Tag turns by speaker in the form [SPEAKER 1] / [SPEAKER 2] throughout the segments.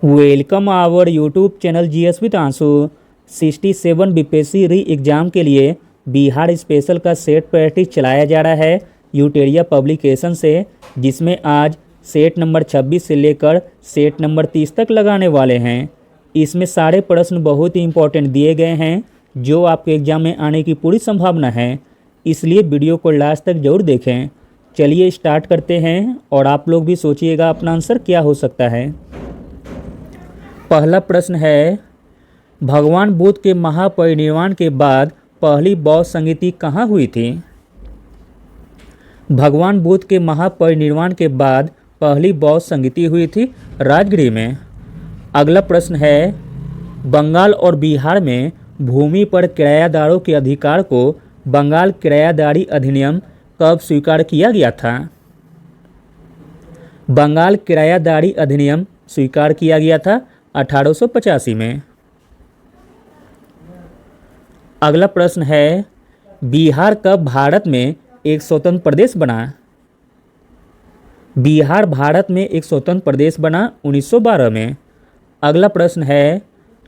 [SPEAKER 1] Welcome our YouTube channel GS with Aansu. 67 BPSC re exam के लिए Bihar special का set practice चलाया जा रहा है यूटेरिया पब्लिकेशन से, जिसमें आज सेट नंबर 26 से लेकर सेट नंबर 30 तक लगाने वाले हैं। इसमें सारे प्रश्न बहुत ही इंपॉर्टेंट दिए गए हैं जो आपके एग्ज़ाम में आने की पूरी संभावना है, इसलिए वीडियो को लास्ट तक जरूर देखें। चलिए स्टार्ट करते हैं और आप लोग भी सोचिएगा अपना आंसर क्या हो सकता है। पहला प्रश्न है, भगवान बुद्ध के महापरिनिर्वाण के बाद पहली बौद्ध संगीति कहाँ हुई थी? भगवान बुद्ध के महापरिनिर्वाण के बाद पहली बौद्ध संगीति हुई थी राजगृह में। अगला प्रश्न है, बंगाल और बिहार में भूमि पर किरायादारों के अधिकार को बंगाल किरायादारी अधिनियम कब स्वीकार किया गया था? बंगाल किरायादारी अधिनियम स्वीकार किया गया था 1885 में। अगला प्रश्न है, बिहार कब भारत में एक स्वतंत्र प्रदेश बना? बिहार भारत में एक स्वतंत्र प्रदेश बना 1912 में। अगला प्रश्न है,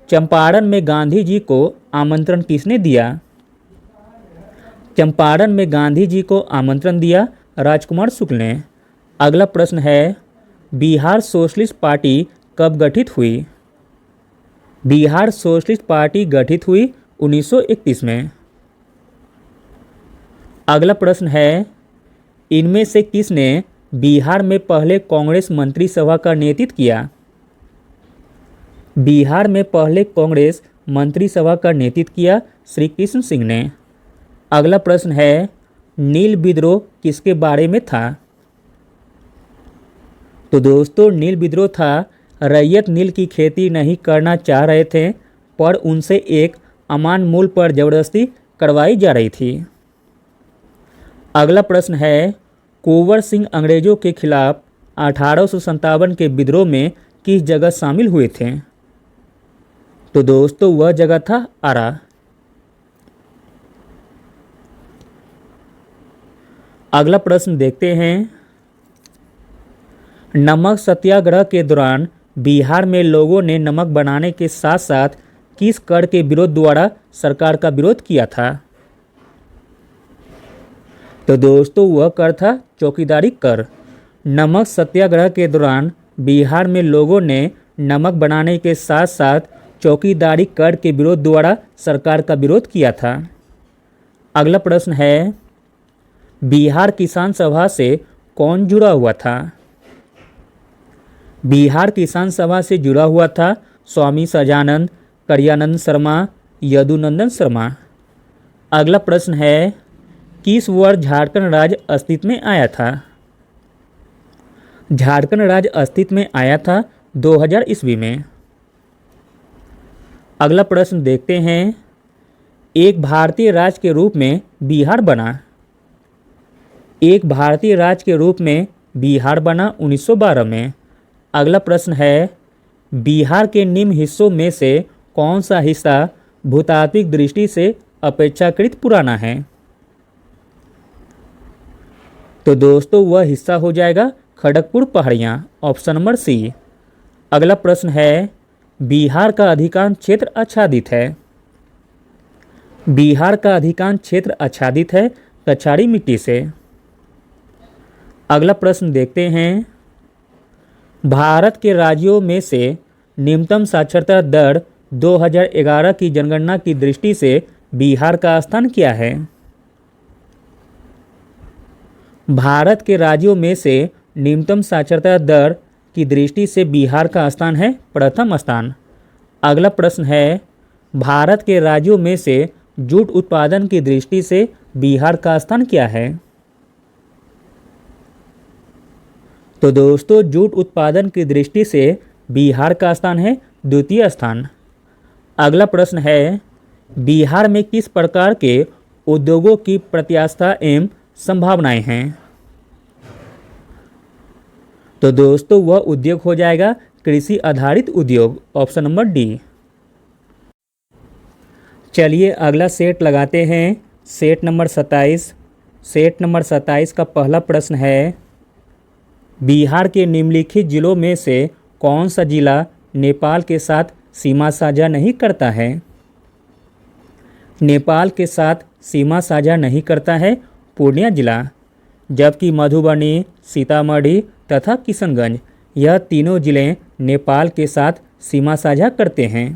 [SPEAKER 1] चंपारण में गांधी जी को आमंत्रण किसने दिया? चंपारण में गांधी जी को आमंत्रण दिया राजकुमार शुक्ल ने। अगला प्रश्न है, बिहार सोशलिस्ट पार्टी कब गठित हुई? बिहार सोशलिस्ट पार्टी गठित हुई 1931 में। अगला प्रश्न है, इनमें से किसने बिहार में पहले कांग्रेस मंत्री सभा का नेतृत्व किया? बिहार में पहले कांग्रेस मंत्री सभा का नेतृत्व किया श्री कृष्ण सिंह ने। अगला प्रश्न है, नील विद्रोह किसके बारे में था? तो दोस्तों, नील विद्रोह था रैयत नील की खेती नहीं करना चाह रहे थे, पर उनसे एक अमान मूल्य पर जबरदस्ती करवाई जा रही थी। अगला प्रश्न है, कुंवर सिंह अंग्रेजों के खिलाफ 1857 के विद्रोह में किस जगह शामिल हुए थे? तो दोस्तों, वह जगह था आरा। अगला प्रश्न देखते हैं, नमक सत्याग्रह के दौरान बिहार में लोगों ने नमक बनाने के साथ साथ किस कर के विरोध द्वारा सरकार का विरोध किया था? तो दोस्तों, वह कर था चौकीदारी कर। नमक सत्याग्रह के दौरान बिहार में लोगों ने नमक बनाने के साथ साथ चौकीदारी कर के विरोध द्वारा सरकार का विरोध किया था। अगला प्रश्न है, बिहार किसान सभा से कौन जुड़ा हुआ था? बिहार किसान सभा से जुड़ा हुआ था स्वामी सजानंद, करियानंद शर्मा, यदुनंदन शर्मा। अगला प्रश्न है, किस वर्ष झारखंड राज्य अस्तित्व में आया था? झारखंड राज्य अस्तित्व में आया था 2000 ईस्वी में। अगला प्रश्न देखते हैं, एक भारतीय राज्य के रूप में बिहार बना। एक भारतीय राज्य के रूप में बिहार बना 1912 में। अगला प्रश्न है, बिहार के निम्न हिस्सों में से कौन सा हिस्सा भूतात्विक दृष्टि से अपेक्षाकृत पुराना है? तो दोस्तों, वह हिस्सा हो जाएगा खड़गपुर पहाड़ियाँ, ऑप्शन नंबर सी। अगला प्रश्न है, बिहार का अधिकांश क्षेत्र आच्छादित है। बिहार का अधिकांश क्षेत्र आच्छादित है कछाड़ी मिट्टी से। अगला प्रश्न देखते हैं, भारत के राज्यों में से निम्नतम साक्षरता दर 2011 की जनगणना की दृष्टि से बिहार का स्थान क्या है? भारत के राज्यों में से निम्नतम साक्षरता दर की दृष्टि से बिहार का स्थान है प्रथम स्थान। अगला प्रश्न है, भारत के राज्यों में से जूट उत्पादन की दृष्टि से बिहार का स्थान क्या है? तो दोस्तों, जूट उत्पादन की दृष्टि से बिहार का स्थान है द्वितीय स्थान। अगला प्रश्न है, बिहार में किस प्रकार के उद्योगों की प्रत्याशा एवं संभावनाएं हैं? तो दोस्तों, वह उद्योग हो जाएगा कृषि आधारित उद्योग, ऑप्शन नंबर डी। चलिए अगला सेट लगाते हैं, सेट नंबर 27। सेट नंबर 27 का पहला प्रश्न है, बिहार के निम्नलिखित जिलों में से कौन सा जिला नेपाल के साथ सीमा साझा नहीं करता है? नेपाल के साथ सीमा साझा नहीं करता है पूर्णिया जिला, जबकि मधुबनी, सीतामढ़ी तथा किशनगंज यह तीनों जिले नेपाल के साथ सीमा साझा करते हैं।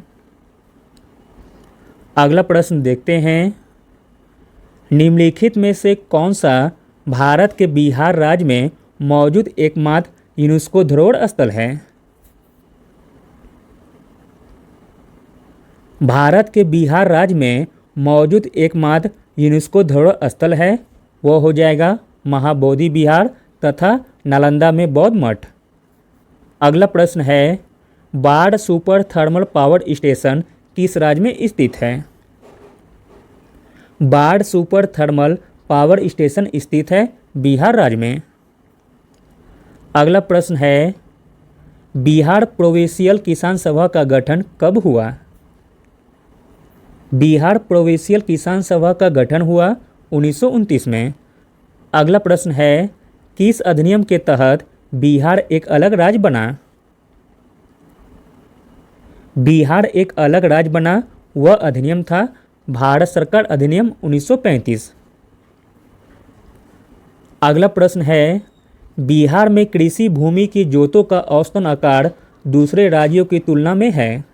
[SPEAKER 1] अगला प्रश्न देखते हैं, निम्नलिखित में से कौन सा भारत के बिहार राज्य में मौजूद एकमात्र यूनेस्को धरोहर स्थल है? भारत के बिहार राज्य में मौजूद एकमात्र यूनेस्को धरोहर स्थल है वो हो जाएगा महाबोधि विहार तथा नालंदा में बौद्ध मठ। अगला प्रश्न है, बाढ़ सुपर थर्मल पावर स्टेशन किस राज्य में स्थित है? बाढ़ सुपर थर्मल पावर स्टेशन स्थित है बिहार राज्य में। अगला प्रश्न है, बिहार प्रोविंशियल किसान सभा का गठन कब हुआ? बिहार प्रोविंशियल किसान सभा का गठन हुआ 1929 में। अगला प्रश्न है, किस अधिनियम के तहत बिहार एक अलग राज्य बना? बिहार एक अलग राज्य बना वह अधिनियम था भारत सरकार अधिनियम 1935। अगला प्रश्न है, बिहार में कृषि भूमि की जोतों का औसतन आकार दूसरे राज्यों की तुलना में है?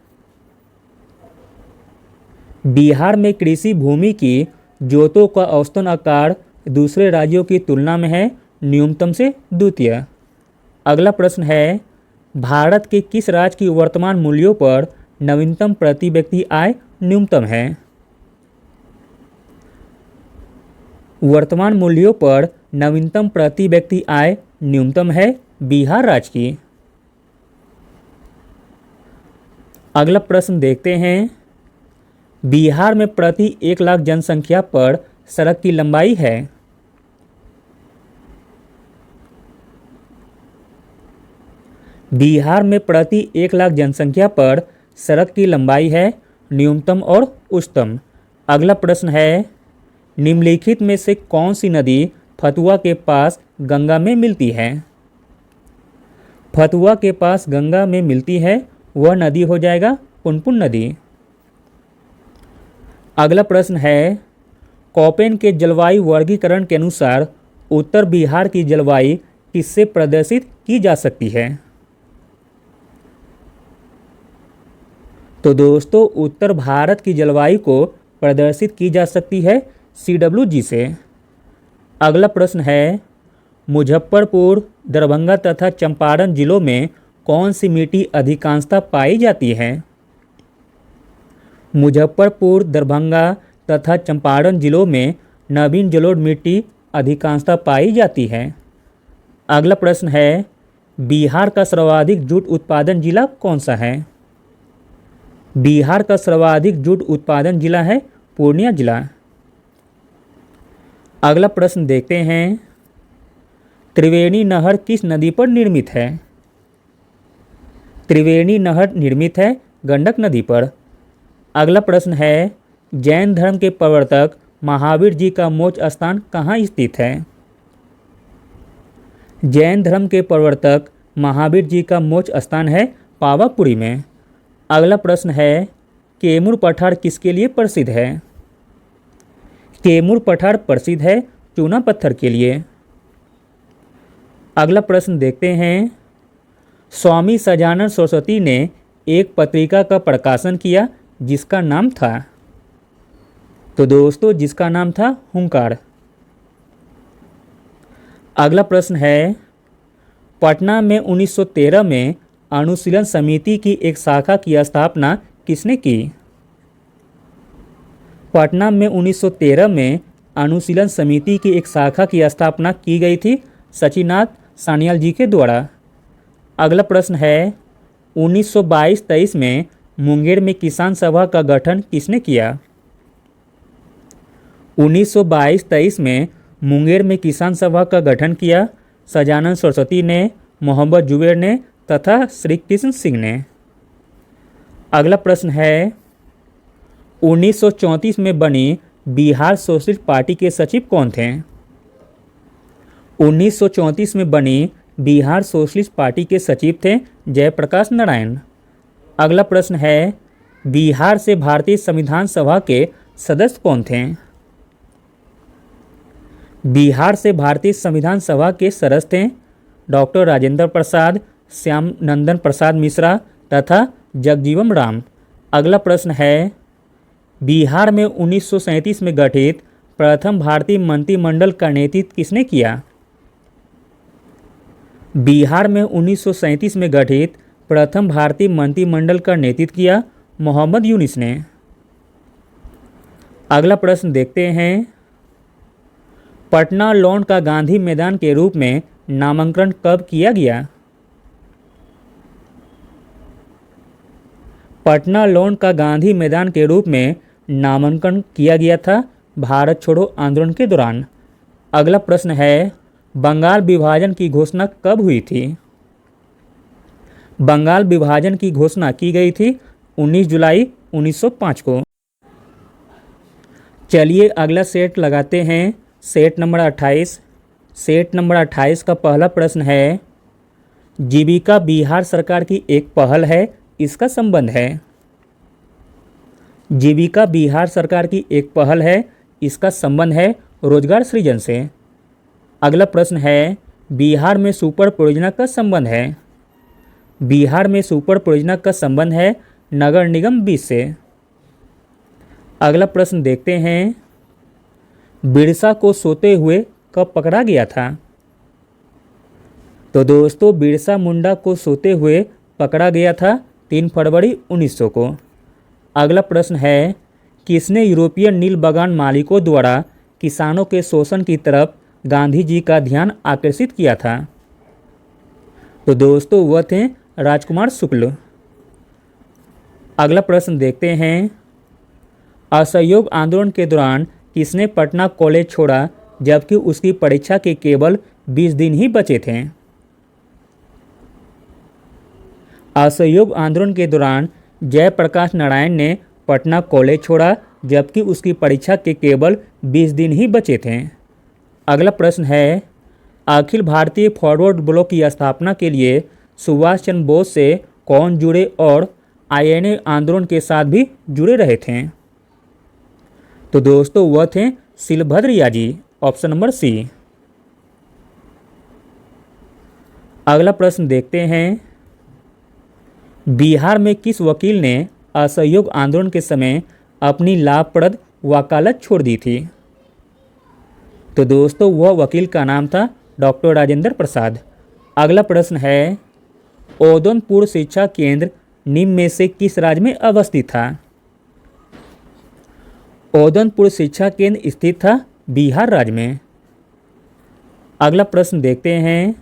[SPEAKER 1] बिहार में कृषि भूमि की जोतों का औसतन आकार दूसरे राज्यों की तुलना में है न्यूनतम से द्वितीय। अगला प्रश्न है, भारत के किस राज्य की वर्तमान मूल्यों पर नवीनतम प्रति व्यक्ति आय न्यूनतम है? वर्तमान मूल्यों पर नवीनतम प्रति व्यक्ति आय न्यूनतम है बिहार राज्य की। अगला प्रश्न देखते हैं, बिहार में प्रति 1 लाख जनसंख्या पर सड़क की लंबाई है? बिहार में प्रति 1 लाख जनसंख्या पर सड़क की लंबाई है न्यूनतम और उच्चतम। अगला प्रश्न है, निम्नलिखित में से कौन सी नदी फतुआ के पास गंगा में मिलती है? फतुआ के पास गंगा में मिलती है वह नदी हो जाएगा पुनपुन नदी। अगला प्रश्न है, कोपेन के जलवायु वर्गीकरण के अनुसार उत्तर बिहार की जलवायु किससे प्रदर्शित की जा सकती है? तो दोस्तों उत्तर भारत की जलवायु को प्रदर्शित की जा सकती है CWG से। अगला प्रश्न है, मुजफ्फरपुर, दरभंगा तथा चंपारण जिलों में कौन सी मिट्टी अधिकांशतः पाई जाती है? मुजफ्फरपुर, दरभंगा तथा चंपारण जिलों में नवीन जलोढ़ मिट्टी अधिकांशतः पाई जाती है। अगला प्रश्न है, बिहार का सर्वाधिक जूट उत्पादन जिला कौन सा है? बिहार का सर्वाधिक जूट उत्पादन जिला है पूर्णिया जिला। अगला प्रश्न देखते हैं, त्रिवेणी नहर किस नदी पर निर्मित है? त्रिवेणी नहर निर्मित है गंडक नदी पर। अगला प्रश्न है, जैन धर्म के प्रवर्तक महावीर जी का मोक्ष स्थान कहाँ स्थित है? जैन धर्म के प्रवर्तक महावीर जी का मोक्ष स्थान है पावापुरी में। अगला प्रश्न है, कैमूर पठार किसके लिए प्रसिद्ध है? कैमूर पठार प्रसिद्ध है चूना पत्थर के लिए। अगला प्रश्न देखते हैं, स्वामी सजानंद सरस्वती ने एक पत्रिका का प्रकाशन किया जिसका नाम था? तो दोस्तों जिसका नाम था हुंकार। अगला प्रश्न है, पटना में 1913 में अनुशीलन समिति की एक शाखा की स्थापना किसने की? पटना में 1913 में अनुशीलन समिति की एक शाखा की स्थापना की गई थी सचिनाथ सान्याल जी के द्वारा। अगला प्रश्न है, 1922-23 में मुंगेर में किसान सभा का गठन किसने किया? 1922-23 में मुंगेर में किसान सभा का गठन किया सजानंद सरस्वती ने, मोहम्मद जुबैर ने तथा श्री कृष्ण सिंह ने। अगला प्रश्न है, 1934 में बनी बिहार सोशलिस्ट पार्टी के सचिव कौन थे? 1934 में बनी बिहार सोशलिस्ट पार्टी के सचिव थे जयप्रकाश नारायण। अगला प्रश्न है बिहार से भारतीय संविधान सभा के सदस्य कौन थे? बिहार से भारतीय संविधान सभा के सदस्य थे डॉक्टर राजेंद्र प्रसाद, श्याम नंदन प्रसाद मिश्रा तथा जगजीवन राम। अगला प्रश्न है बिहार में 1937 में गठित प्रथम भारतीय मंत्रिमंडल का नेतृत्व किसने किया? बिहार में 1937 में गठित प्रथम भारतीय मंत्रिमंडल का नेतृत्व किया मोहम्मद यूनुस ने। अगला प्रश्न देखते हैं पटना लॉन का गांधी मैदान के रूप में नामांकन कब किया गया? पटना लॉन का गांधी मैदान के रूप में नामांकन किया गया था भारत छोड़ो आंदोलन के दौरान। अगला प्रश्न है बंगाल विभाजन की घोषणा कब हुई थी? बंगाल विभाजन की घोषणा की गई थी 19 जुलाई 1905 को। चलिए अगला सेट लगाते हैं, सेट नंबर 28। सेट नंबर 28 का पहला प्रश्न है जीविका बिहार सरकार की एक पहल है, इसका संबंध है। जीविका बिहार सरकार की एक पहल है, इसका संबंध है रोजगार सृजन से। अगला प्रश्न है बिहार में सुपर परियोजना का संबंध है। बिहार में सुपर परियोजना का संबंध है नगर निगम 20 से। अगला प्रश्न देखते हैं बिरसा को सोते हुए कब पकड़ा गया था? तो दोस्तों बिरसा मुंडा को सोते हुए पकड़ा गया था 3 फरवरी 1900 को। अगला प्रश्न है किसने यूरोपियन नील बागान मालिकों द्वारा किसानों के शोषण की तरफ गांधी जी का ध्यान आकर्षित किया था? तो दोस्तों वह थे राजकुमार शुक्ल। अगला प्रश्न देखते हैं असहयोग आंदोलन के दौरान किसने पटना कॉलेज छोड़ा जबकि उसकी परीक्षा के केवल 20 दिन ही बचे थे? असहयोग आंदोलन के दौरान जयप्रकाश नारायण ने पटना कॉलेज छोड़ा जबकि उसकी परीक्षा के केवल 20 दिन ही बचे थे। अगला प्रश्न है अखिल भारतीय फॉरवर्ड ब्लॉक की स्थापना के लिए सुभाष चंद्र बोस से कौन जुड़े और आईएनए आंदोलन के साथ भी जुड़े रहे थे? तो दोस्तों वह थे शिलभद्र जी, ऑप्शन नंबर सी। अगला प्रश्न देखते हैं बिहार में किस वकील ने असहयोग आंदोलन के समय अपनी लाभप्रद वकालत छोड़ दी थी? तो दोस्तों वह वकील का नाम था डॉक्टर राजेंद्र प्रसाद। अगला प्रश्न है ओदनपुर शिक्षा केंद्र निम्न में से किस राज्य में अवस्थित था? ओदनपुर शिक्षा केंद्र स्थित था बिहार राज्य में। अगला प्रश्न देखते हैं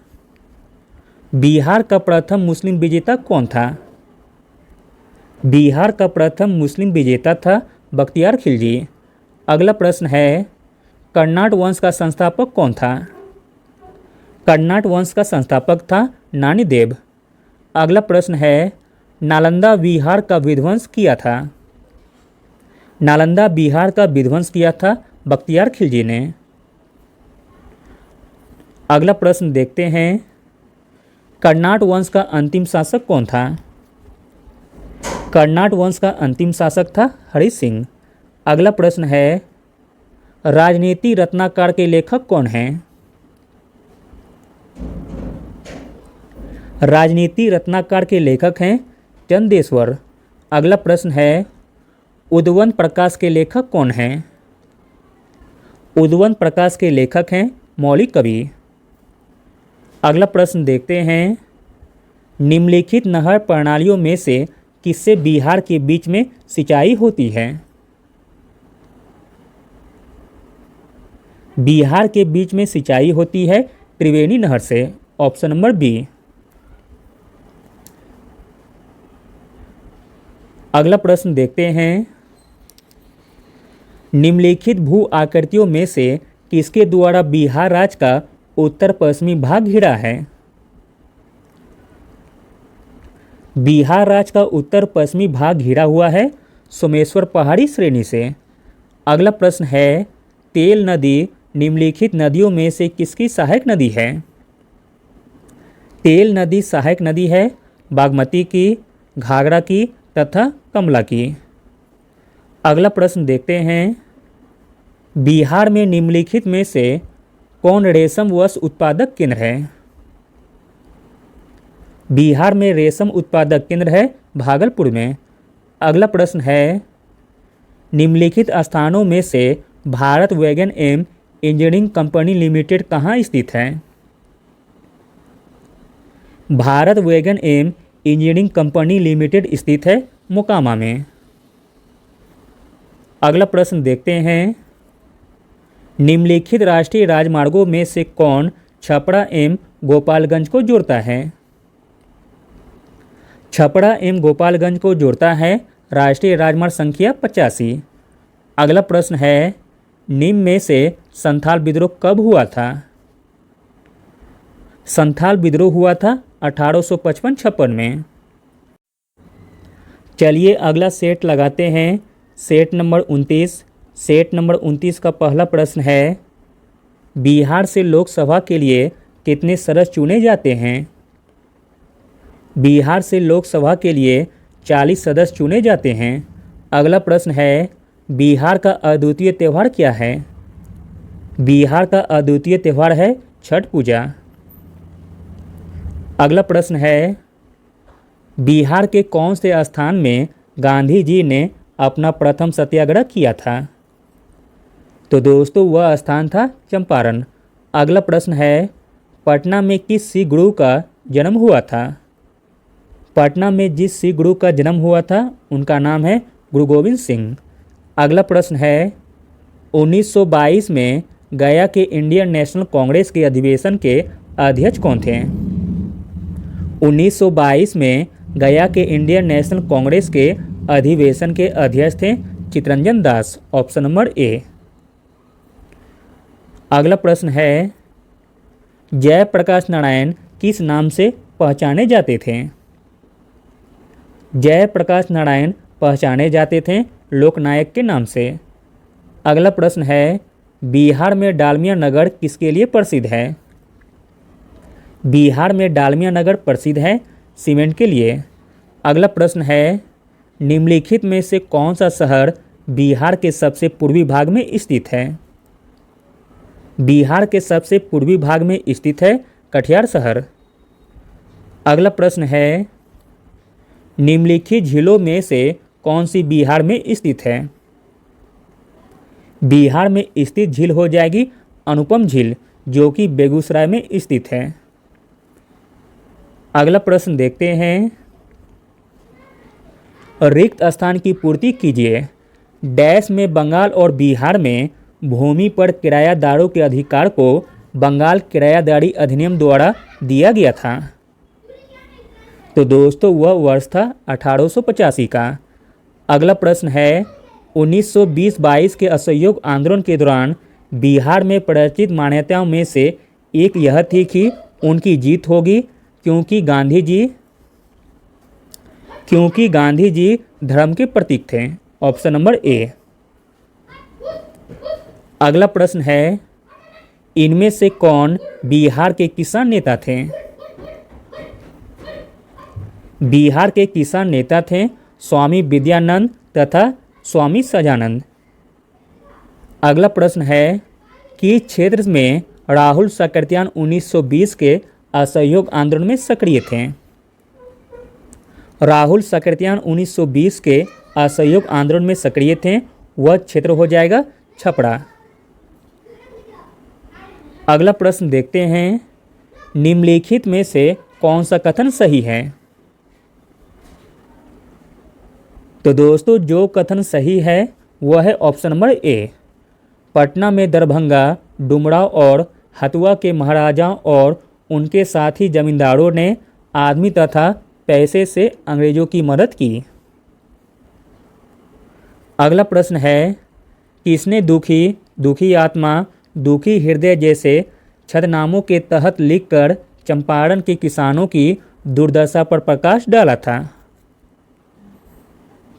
[SPEAKER 1] बिहार का प्रथम मुस्लिम विजेता कौन था? बिहार का प्रथम मुस्लिम विजेता था बख्तियार खिलजी। अगला प्रश्न है कर्नाट वंश का संस्थापक कौन था? कर्नाट वंश का संस्थापक था नानी देव। अगला प्रश्न है नालंदा बिहार का विध्वंस किया था? नालंदा बिहार का विध्वंस किया था बख्तियार खिलजी ने। अगला प्रश्न देखते हैं कर्नाट वंश का अंतिम शासक कौन था? कर्नाट वंश का अंतिम शासक था हरि सिंह। अगला प्रश्न है राजनीति रत्नाकर के लेखक कौन हैं? राजनीति रत्नाकर के लेखक हैं चंदेश्वर। अगला प्रश्न है उद्वहन प्रकाश के लेखक कौन हैं? उद्वहन प्रकाश के लेखक हैं मौलिक कवि। अगला प्रश्न देखते हैं निम्नलिखित नहर प्रणालियों में से किससे बिहार के बीच में सिंचाई होती है? बिहार के बीच में सिंचाई होती है त्रिवेणी नहर से, ऑप्शन नंबर बी। अगला प्रश्न देखते हैं निम्नलिखित भू आकृतियों में से किसके द्वारा बिहार राज्य का उत्तर पश्चिमी भाग घिरा है? बिहार राज्य का उत्तर पश्चिमी भाग घिरा हुआ है सोमेश्वर पहाड़ी श्रेणी से। अगला प्रश्न है तेल नदी निम्नलिखित नदियों में से किसकी सहायक नदी है? तेल नदी सहायक नदी है बागमती की, घाघरा की तथा कमला की। अगला प्रश्न देखते हैं, बिहार में निम्नलिखित में से कौन रेशम वस्त्र उत्पादक केंद्र है? बिहार में रेशम उत्पादक केंद्र है भागलपुर में। अगला प्रश्न है, निम्नलिखित स्थानों में से भारत वैगन एवं इंजीनियरिंग कंपनी लिमिटेड कहाँ स्थित है? भारत वैगन एवं इंजीनियरिंग कंपनी लिमिटेड स्थित है मोकामा में। अगला प्रश्न देखते हैं, निम्नलिखित राष्ट्रीय राजमार्गों में से कौन छपरा एवं गोपालगंज को जोड़ता है? छपरा एवं गोपालगंज को जोड़ता है राष्ट्रीय राजमार्ग संख्या 85। अगला प्रश्न है, निम्न में से संथाल विद्रोह कब हुआ था? संथाल विद्रोह हुआ था 1855-56 में। चलिए अगला सेट लगाते हैं, सेट नंबर 29। सेट नंबर 29 का पहला प्रश्न है, बिहार से लोकसभा के लिए कितने सदस्य चुने जाते हैं? बिहार से लोकसभा के लिए 40 सदस्य चुने जाते हैं। अगला प्रश्न है, बिहार का अद्वितीय त्यौहार क्या है? बिहार का अद्वितीय त्यौहार है छठ पूजा। अगला प्रश्न है, बिहार के कौन से स्थान में गांधी जी ने अपना प्रथम सत्याग्रह किया था? तो दोस्तों वह स्थान था चंपारण। अगला प्रश्न है, पटना में किस सिख गुरु का जन्म हुआ था? पटना में जिस सिख गुरु का जन्म हुआ था उनका नाम है गुरु गोविंद सिंह। अगला प्रश्न है, 1922 में गया के इंडियन नेशनल कांग्रेस के अधिवेशन के अध्यक्ष कौन थे? 1922 में गया के इंडियन नेशनल कांग्रेस के अधिवेशन के अध्यक्ष थे Chittaranjan Das. Option number A. अगला प्रश्न है, जयप्रकाश नारायण किस नाम से पहचाने जाते थे? जयप्रकाश नारायण पहचाने जाते थे लोकनायक के नाम से। अगला प्रश्न है, बिहार में डालमिया नगर किसके लिए प्रसिद्ध है? बिहार में डालमिया नगर प्रसिद्ध है सीमेंट के लिए। अगला प्रश्न है, निम्नलिखित में से कौन सा शहर बिहार के सबसे पूर्वी भाग में स्थित है? बिहार के सबसे पूर्वी भाग में स्थित है कटिहार शहर। अगला प्रश्न है, निम्नलिखित झीलों में से कौन सी बिहार में स्थित है? बिहार में स्थित झील हो जाएगी अनुपम झील, जो कि बेगूसराय में स्थित है। अगला प्रश्न देखते हैं, रिक्त स्थान की पूर्ति कीजिए। डैश में बंगाल और बिहार में भूमि पर किरायादारों के अधिकार को बंगाल किरायादारी अधिनियम द्वारा दिया गया था। तो दोस्तों वह वर्ष था 1885 का। अगला प्रश्न है, 1920-22 के असहयोग आंदोलन के दौरान बिहार में प्रचलित मान्यताओं में से एक यह थी कि उनकी जीत होगी क्योंकि गांधी जी धर्म के प्रतीक थे। Option number A. अगला प्रश्न है, इनमें से कौन बिहार के किसान नेता थे? बिहार के किसान नेता थे स्वामी विद्यानंद तथा स्वामी सजानंद। अगला प्रश्न है, किस क्षेत्र में राहुल साकृत्यायन 1920 के असहयोग आंदोलन में सक्रिय थे? राहुल साकृत्यायन 1920 के असहयोग आंदोलन में सक्रिय थे, वह क्षेत्र हो जाएगा छपरा। अगला प्रश्न देखते हैं, निम्नलिखित में से कौन सा कथन सही है? तो दोस्तों जो कथन सही है वह है ऑप्शन नंबर ए। पटना में दरभंगा, डुमराव और हथुआ के महाराजाओं और उनके साथी जमींदारों ने आदमी तथा पैसे से अंग्रेजों की मदद की। अगला प्रश्न है, किसने दुखी आत्मा, दुखी हृदय जैसे छदनामों के तहत लिखकर चंपारण के किसानों की दुर्दशा पर प्रकाश डाला था?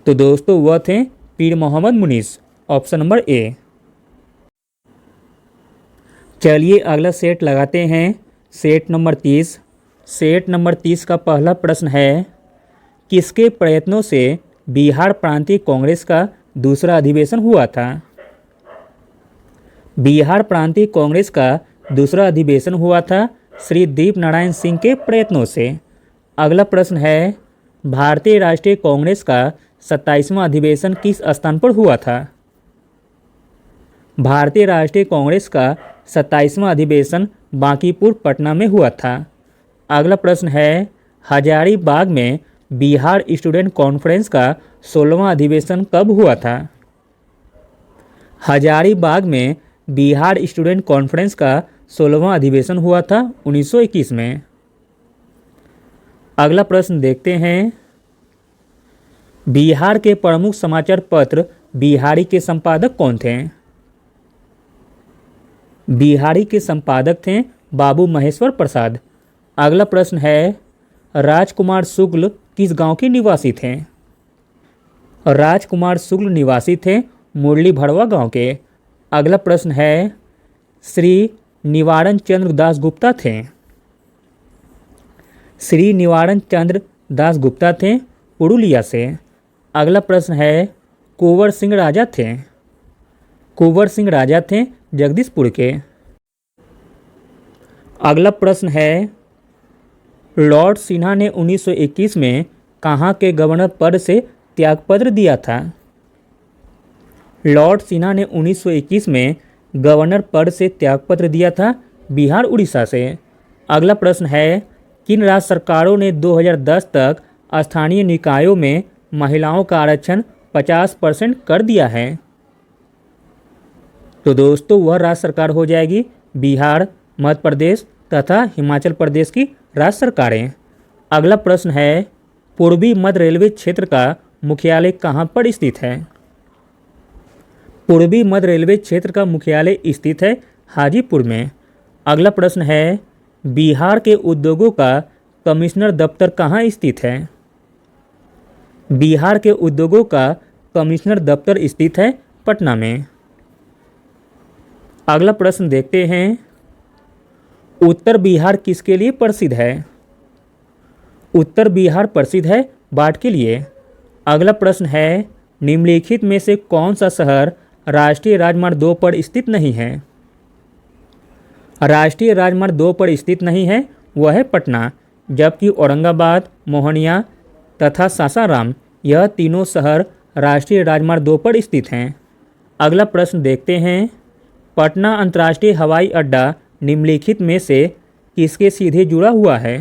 [SPEAKER 1] तो दोस्तों वह थे Pir Mohammad Munis. Option number A. चलिए अगला सेट लगाते हैं, सेट नंबर 30। सेट नंबर 30 का पहला प्रश्न है, किसके प्रयत्नों से बिहार प्रांतीय कांग्रेस का दूसरा अधिवेशन हुआ था? बिहार प्रांतीय कांग्रेस का दूसरा अधिवेशन हुआ था श्री दीप नारायण सिंह के प्रयत्नों से। अगला प्रश्न है, भारतीय राष्ट्रीय कांग्रेस का 27वां अधिवेशन किस स्थान पर हुआ था? भारतीय राष्ट्रीय कांग्रेस का 27वां अधिवेशन बांकीपुर पटना में हुआ था। अगला प्रश्न है, हजारीबाग में बिहार स्टूडेंट कॉन्फ्रेंस का 16वां अधिवेशन कब हुआ था? हजारीबाग में बिहार स्टूडेंट कॉन्फ्रेंस का 16वां अधिवेशन हुआ था 1921 में। अगला प्रश्न देखते हैं, बिहार के प्रमुख समाचार पत्र बिहारी के संपादक कौन थे? बिहारी के संपादक थे बाबू महेश्वर प्रसाद। अगला प्रश्न है, राजकुमार शुक्ल किस गांव के निवासी थे? राजकुमार शुक्ल निवासी थे मुरली भड़वा गांव के। अगला प्रश्न है, श्री निवारण चंद्र दास गुप्ता थे। श्री निवारण चंद्र दास गुप्ता थे पुरुलिया से। अगला प्रश्न है, कुंवर सिंह राजा थे। कुंवर सिंह राजा थे जगदीशपुर के। अगला प्रश्न है, लॉर्ड सिन्हा ने 1921 में कहाँ के गवर्नर पद से त्यागपत्र दिया था? लॉर्ड सिन्हा ने 1921 में गवर्नर पद से त्यागपत्र दिया था बिहार उड़ीसा से। अगला प्रश्न है, किन राज्य सरकारों ने 2010 तक स्थानीय निकायों में महिलाओं का आरक्षण 50% कर दिया है? तो दोस्तों वह राज्य सरकार हो जाएगी बिहार, मध्य प्रदेश तथा हिमाचल प्रदेश की राज्य सरकारें। अगला प्रश्न है, पूर्वी मध्य रेलवे क्षेत्र का मुख्यालय कहाँ पर स्थित है? पूर्वी मध्य रेलवे क्षेत्र का मुख्यालय स्थित है हाजीपुर में। अगला प्रश्न है, बिहार के उद्योगों का कमिश्नर दफ्तर कहाँ स्थित है? बिहार के उद्योगों का कमिश्नर दफ्तर स्थित है पटना में। अगला प्रश्न देखते हैं, उत्तर बिहार किसके लिए प्रसिद्ध है? उत्तर बिहार प्रसिद्ध है बाढ़ के लिए। अगला प्रश्न है, निम्नलिखित में से कौन सा शहर राष्ट्रीय राजमार्ग 2 पर स्थित नहीं है? राष्ट्रीय राजमार्ग 2 पर स्थित नहीं है वह है पटना, जबकि औरंगाबाद, मोहनिया तथा सासाराम यह तीनों शहर राष्ट्रीय राजमार्ग 2 पर स्थित हैं। अगला प्रश्न देखते हैं, पटना अंतर्राष्ट्रीय हवाई अड्डा निम्नलिखित में से किसके सीधे जुड़ा हुआ है?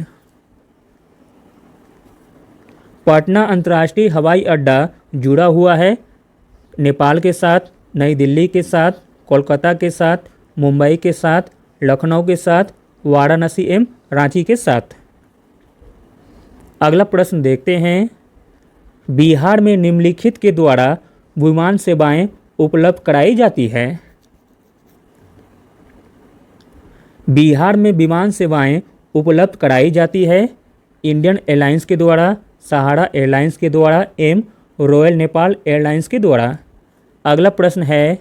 [SPEAKER 1] पटना अंतर्राष्ट्रीय हवाई अड्डा जुड़ा हुआ है नेपाल के साथ, नई दिल्ली के साथ, कोलकाता के साथ, मुंबई के साथ, लखनऊ के साथ, वाराणसी एवं रांची के साथ। अगला प्रश्न देखते हैं, बिहार में निम्नलिखित के द्वारा विमान सेवाएं उपलब्ध कराई जाती है? बिहार में विमान सेवाएं उपलब्ध कराई जाती है इंडियन एयरलाइंस के द्वारा, सहारा एयरलाइंस के द्वारा एवं रॉयल नेपाल एयरलाइंस के द्वारा। अगला प्रश्न है,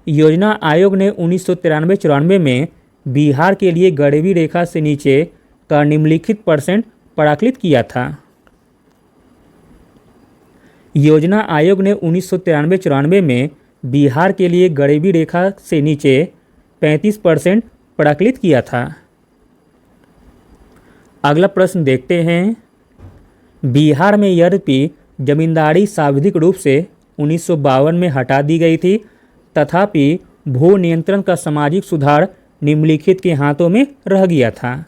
[SPEAKER 1] योजना आयोग ने 1993-94 में बिहार के लिए गरीबी रेखा से नीचे का निम्नलिखित % प्राकलित किया था? योजना आयोग ने 1993-94 में बिहार के लिए गरीबी रेखा से नीचे 35% प्राकलित किया था। अगला प्रश्न देखते हैं, बिहार में यद्यपि जमींदारी सांविधिक रूप से 1952 में हटा दी गई थी, तथापि भू नियंत्रण का सामाजिक सुधार निम्नलिखित के हाथों में रह गया था।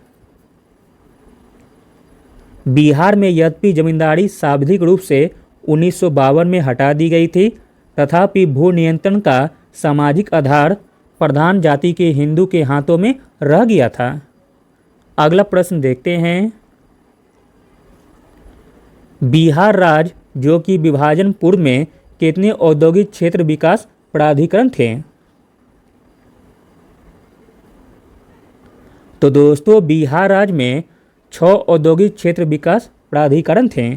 [SPEAKER 1] बिहार में यद्यपि जमींदारी सांविधिक रूप से 1952 में हटा दी गई थी, तथापि भू नियंत्रण का सामाजिक आधार प्रधान जाति के हिंदू के हाथों में रह गया था। अगला प्रश्न देखते हैं, बिहार राज्य जो कि विभाजन पूर्व में कितने औद्योगिक क्षेत्र विकास प्राधिकरण थे? तो दोस्तों बिहार राज्य में 6 औद्योगिक क्षेत्र विकास प्राधिकरण थे,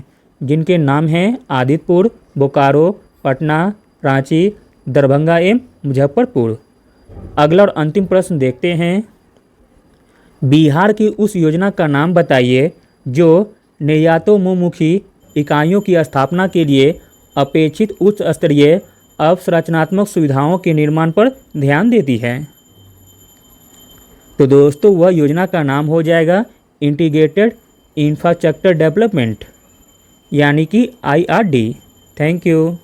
[SPEAKER 1] जिनके नाम हैं आदितपुर, बोकारो, पटना, रांची, दरभंगा एवं मुजफ्फरपुर। अगला और अंतिम प्रश्न देखते हैं, बिहार की उस योजना का नाम बताइए जो निर्यातोन्मुखी इकाइयों की स्थापना के लिए अपेक्षित उच्च स्तरीय अवसंरचनात्मक सुविधाओं के निर्माण पर ध्यान देती है। तो दोस्तों वह योजना का नाम हो जाएगा इंटीग्रेटेड इंफ्रास्ट्रक्चर डेवलपमेंट यानी कि IRD। Thank you.